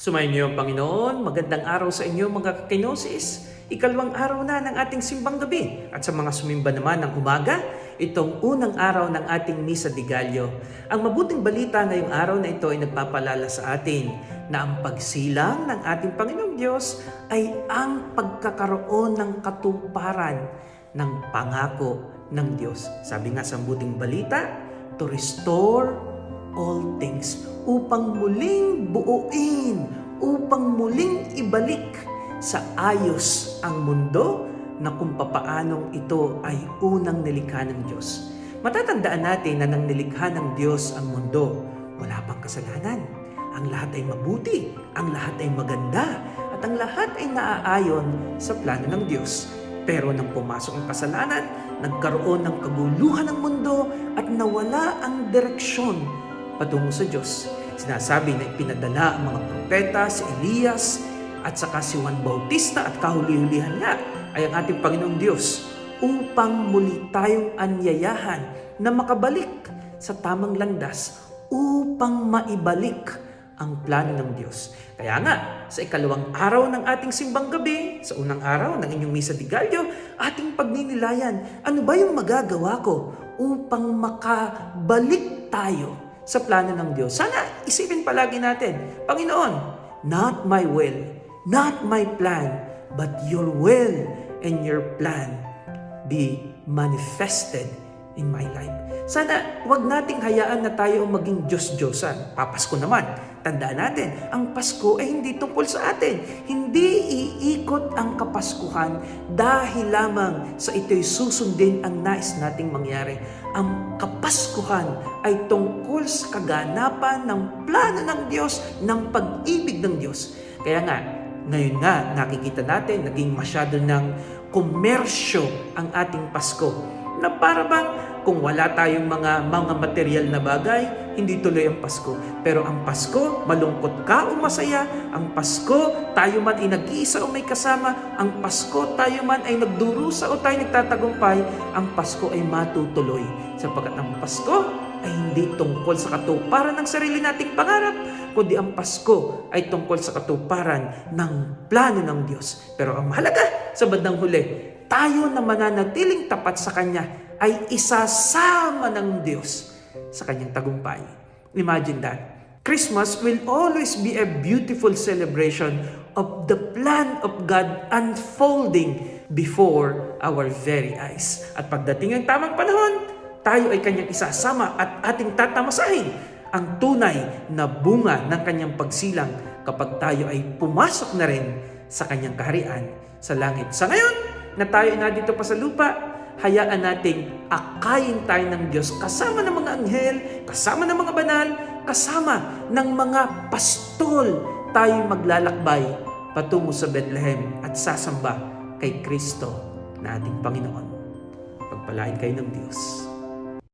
Sumayin niyo ang Panginoon. Magandang araw sa inyo mga kakinosis. Ikalawang araw na ng ating simbang gabi. At sa mga sumimba naman ng umaga, itong unang araw ng ating Misa de Gallo. Ang mabuting balita ngayong araw na ito ay nagpapalala sa atin na ang pagsilang ng ating Panginoong Diyos ay ang pagkakaroon ng katuparan ng pangako ng Diyos. Sabi nga sa mabuting balita, to restore all things, upang muling buuin, upang muling ibalik sa ayos ang mundo na kung papaanong ito ay unang nilikha ng Diyos. Matatandaan natin na nang nilikha ng Diyos ang mundo, wala pang kasalanan. Ang lahat ay mabuti, ang lahat ay maganda, at ang lahat ay naaayon sa plano ng Diyos. Pero nang pumasok ang kasalanan, nagkaroon ng kaguluhan ng mundo at nawala ang direksyon patungo sa Diyos. Sinasabi na ipinadala ang mga propeta, si Elias, at saka si Juan Bautista at kahuli-hulihan nga ay ang ating Panginoong Diyos upang muli tayong anyayahan na makabalik sa tamang landas upang maibalik ang plano ng Diyos. Kaya nga, sa ikalawang araw ng ating simbang gabi, sa unang araw ng inyong Misa de Gallo, ating pagninilayan, ano ba yung magagawa ko upang makabalik tayo sa plano ng Diyos? Sana isipin palagi natin, Panginoon, not my will, not my plan, but your will and your plan be manifested in my life. Sana wag nating hayaan na tayo maging Diyos-Diyosan. Papasko naman. Tandaan natin, ang Pasko ay hindi tungkol sa atin. Hindi iikot ang Kapaskuhan dahil lamang sa ito'y susundin ang nais nating mangyari. Ang Kapaskuhan ay tungkol sa kaganapan ng plano ng Diyos, ng pag-ibig ng Diyos. Kaya nga, ngayon nga nakikita natin, naging masyado ng komersyo ang ating Pasko. Na para bang kung wala tayong mga material na bagay, hindi tuloy ang Pasko. Pero ang Pasko, malungkot ka o masaya. Ang Pasko, tayo man ay nag-iisa o may kasama. Ang Pasko, tayo man ay nagdurusa o tayo nagtatagumpay. Ang Pasko ay matutuloy. Sapagkat ang Pasko ay hindi tungkol sa katuparan ng sarili nating pangarap, kundi ang Pasko ay tungkol sa katuparan ng plano ng Diyos. Pero ang mahalaga sa bandang huli, tayo na mananatiling tapat sa Kanya ay isasama ng Diyos sa Kanyang tagumpay. Imagine that. Christmas will always be a beautiful celebration of the plan of God unfolding before our very eyes. At pagdating ang tamang panahon, tayo ay Kanyang isasama at ating tatamasahin ang tunay na bunga ng Kanyang pagsilang kapag tayo ay pumasok na rin sa Kanyang kaharian sa langit. Sa ngayon na tayo na dito pa sa lupa, hayaan nating akayin tayo ng Diyos kasama ng mga anghel, kasama ng mga banal, kasama ng mga pastol. Tayo maglalakbay patungo sa Bethlehem at sasamba kay Kristo na ating Panginoon. Pagpalain kayo ng Diyos.